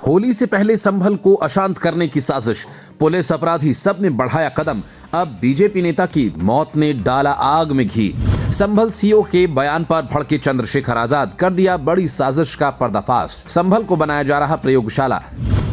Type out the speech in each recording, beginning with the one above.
होली से पहले संभल को अशांत करने की साजिश, पुलिस अपराधी सब ने बढ़ाया कदम। अब बीजेपी नेता की मौत ने डाला आग में घी। संभल सीओ के बयान पर भड़के चंद्रशेखर आजाद, कर दिया बड़ी साजिश का पर्दाफाश। संभल को बनाया जा रहा प्रयोगशाला।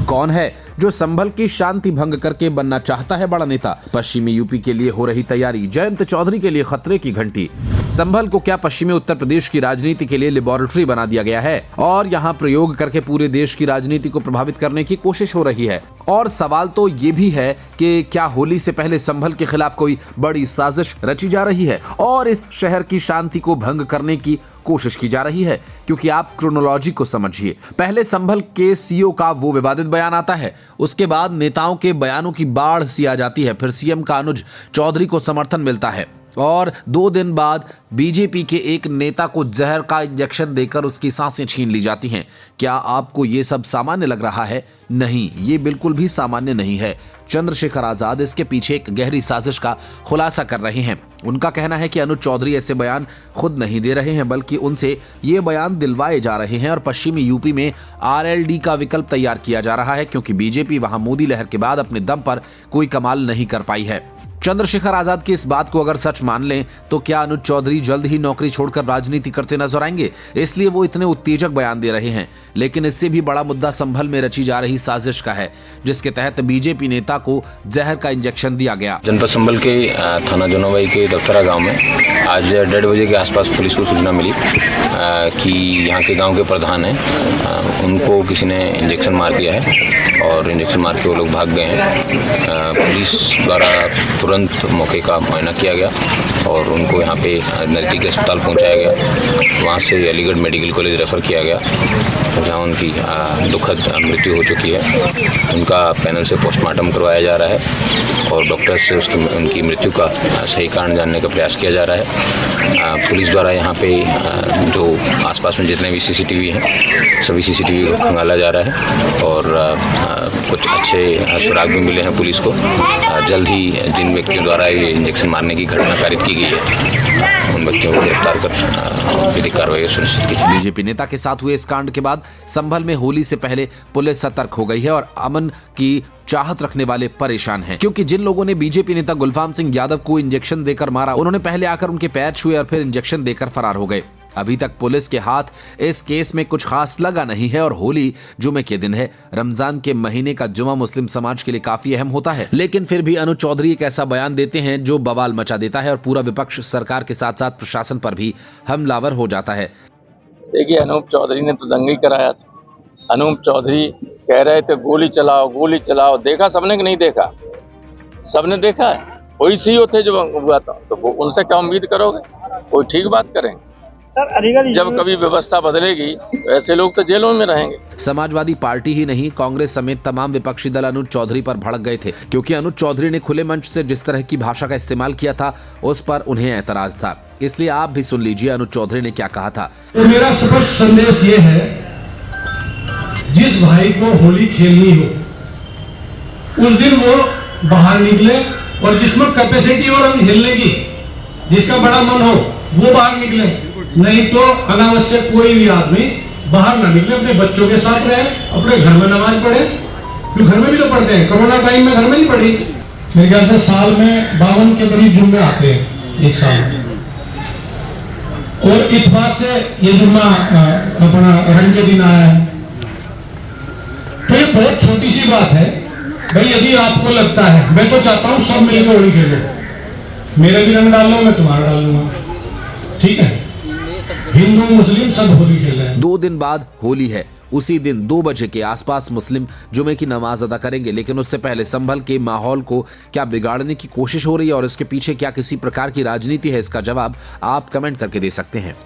कौन है जो संभल की शांति भंग करके बनना चाहता है बड़ा नेता? पश्चिमी यूपी के लिए हो रही तैयारी, जयंत चौधरी के लिए खतरे की घंटी। संभल को क्या पश्चिमी उत्तर प्रदेश की राजनीति के लिए लेबोरेटरी बना दिया गया है और यहाँ प्रयोग करके पूरे देश की राजनीति को प्रभावित करने की कोशिश हो रही है? और सवाल तो ये भी है कि क्या होली से पहले संभल के खिलाफ कोई बड़ी साजिश रची जा रही है और इस शहर की शांति को भंग करने की कोशिश की जा रही है? क्योंकि आप क्रोनोलॉजी को समझिए। पहले संभल के सीओ का वो विवादित बयान आता है, उसके बाद नेताओं के बयानों की बाढ़ सी आ जाती है, फिर सीएम का अनुज चौधरी को समर्थन मिलता है और 2 दिन बाद बीजेपी के एक नेता को जहर का इंजेक्शन देकर उसकी सांसें छीन ली जाती हैं। क्या आपको ये सब सामान्य लग रहा है? नहीं, ये बिल्कुल भी सामान्य नहीं है। चंद्रशेखर आजाद इसके पीछे एक गहरी साजिश का खुलासा कर रहे हैं। उनका कहना है कि अनुज चौधरी ऐसे बयान खुद नहीं दे रहे हैं, बल्कि उनसे ये बयान दिलवाए जा रहे हैं और पश्चिमी यूपी में आरएलडी का विकल्प तैयार किया जा रहा है, क्योंकि बीजेपी वहां मोदी लहर के बाद अपने दम पर कोई कमाल नहीं कर पाई है। चंद्रशेखर आजाद की इस बात को अगर सच मान लें तो क्या अनुज चौधरी जल्द ही नौकरी छोड़कर राजनीति करते नजर आएंगे? इसलिए वो इतने उत्तेजक बयान दे रहे हैं। लेकिन इससे भी बड़ा मुद्दा संभल में रची जा रही साजिश का है, जिसके तहत बीजेपी नेता को जहर का इंजेक्शन दिया गया। जनपद संभल के थाना जोनाबाई के दफ्तरा गांव में आज 1:30 बजे के आसपास पुलिस को सूचना मिली कि यहाँ के गांव के प्रधान हैं, उनको किसी ने इंजेक्शन मार दिया है और इंजेक्शन मार के वो लोग भाग गए हैं। पुलिस द्वारा तुरंत मौके का मुआयना किया गया और उनको यहाँ पे नज़दीकी अस्पताल पहुँचाया गया। वहाँ से अलीगढ़ मेडिकल कॉलेज रेफ़र किया गया, जहाँ उनकी दुखद मृत्यु हो चुकी है। उनका पैनल से पोस्टमार्टम करवाया जा रहा है और डॉक्टर से उनकी मृत्यु का सही कारण जानने का प्रयास किया जा रहा है। पुलिस द्वारा यहाँ पे जो आसपास में जितने भी सीसीटीवी हैं, सभी सीसीटीवी को खंगाला जा रहा है और कुछ अच्छे सुराग भी मिले हैं पुलिस को। जल्द ही जिन व्यक्तियों द्वारा ये इंजेक्शन मारने की घटना कारित की गई है, उन व्यक्तियों को गिरफ्तार कर विधिक कार्रवाई सुनिश्चित की। बीजेपी नेता के साथ हुए इस कांड के बाद संभल में होली से पहले पुलिस सतर्क हो गई है और अमन की चाहत रखने वाले परेशान हैं, क्योंकि जिन लोगों ने बीजेपी नेता गुलफाम सिंह यादव को इंजेक्शन देकर मारा, उन्होंने पहले आकर उनके पैर छुए और फिर इंजेक्शन देकर फरार हो गए। अभी तक पुलिस के हाथ इस केस में कुछ खास लगा नहीं है और होली जुमे के दिन है। रमजान के महीने का जुमा मुस्लिम समाज के लिए काफी अहम होता है, लेकिन फिर भी अनुज चौधरी एक ऐसा बयान देते हैं जो बवाल मचा देता है और पूरा विपक्ष सरकार के साथ साथ प्रशासन पर भी हमलावर हो जाता है। देखिए, अनूप चौधरी ने तो दंगा ही कराया था। अनूप चौधरी कह रहे थे गोली चलाओ गोली चलाओ। देखा सबने कि नहीं देखा? सबने देखा है। वही सीओ थे जो हुआ था, तो वो उनसे क्या उम्मीद करोगे? कोई ठीक बात करेंगे? जब कभी व्यवस्था बदलेगी तो ऐसे लोग तो जेलों में रहेंगे। समाजवादी पार्टी ही नहीं, कांग्रेस समेत तमाम विपक्षी दल अनुज चौधरी पर भड़क गए थे, क्योंकि अनुज चौधरी ने खुले मंच से जिस तरह की भाषा का इस्तेमाल किया था उस पर उन्हें ऐतराज था। इसलिए आप भी सुन लीजिए अनुज चौधरी ने क्या कहा था। तो मेरा स्पष्ट संदेश ये है, जिस भाई को होली खेलनी हो उस दिन वो बाहर निकले और जिसमें कैपेसिटी हो रंग खेलने की, जिसका बड़ा मन हो वो बाहर निकले, नहीं तो अनावश्यक कोई भी आदमी बाहर ना निकले। अपने बच्चों के साथ रहे, अपने घर में नमाज पढ़े, क्यों घर में भी तो पढ़ते हैं। कोरोना टाइम में घर में नहीं पढ़ी। मेरे ख्याल से साल में 52 के करीब जुम्मे आते हैं एक साल में, और इत्तेफाक से ये जुम्मा अपना रंग के दिन आया है। तो ये बहुत छोटी सी बात है भाई। यदि आपको लगता है, मैं तो चाहता हूं सब मिलकर होली खेलो, मेरे भी रंग डाल लो, मैं तुम्हारा डाल लूंगा, ठीक है। हिंदू मुस्लिम सब होली खेल रहे हैं। 2 दिन बाद होली है। उसी दिन 2 बजे के आसपास मुस्लिम जुमे की नमाज अदा करेंगे, लेकिन उससे पहले संभल के माहौल को क्या बिगाड़ने की कोशिश हो रही है और इसके पीछे क्या किसी प्रकार की राजनीति है? इसका जवाब आप कमेंट करके दे सकते हैं।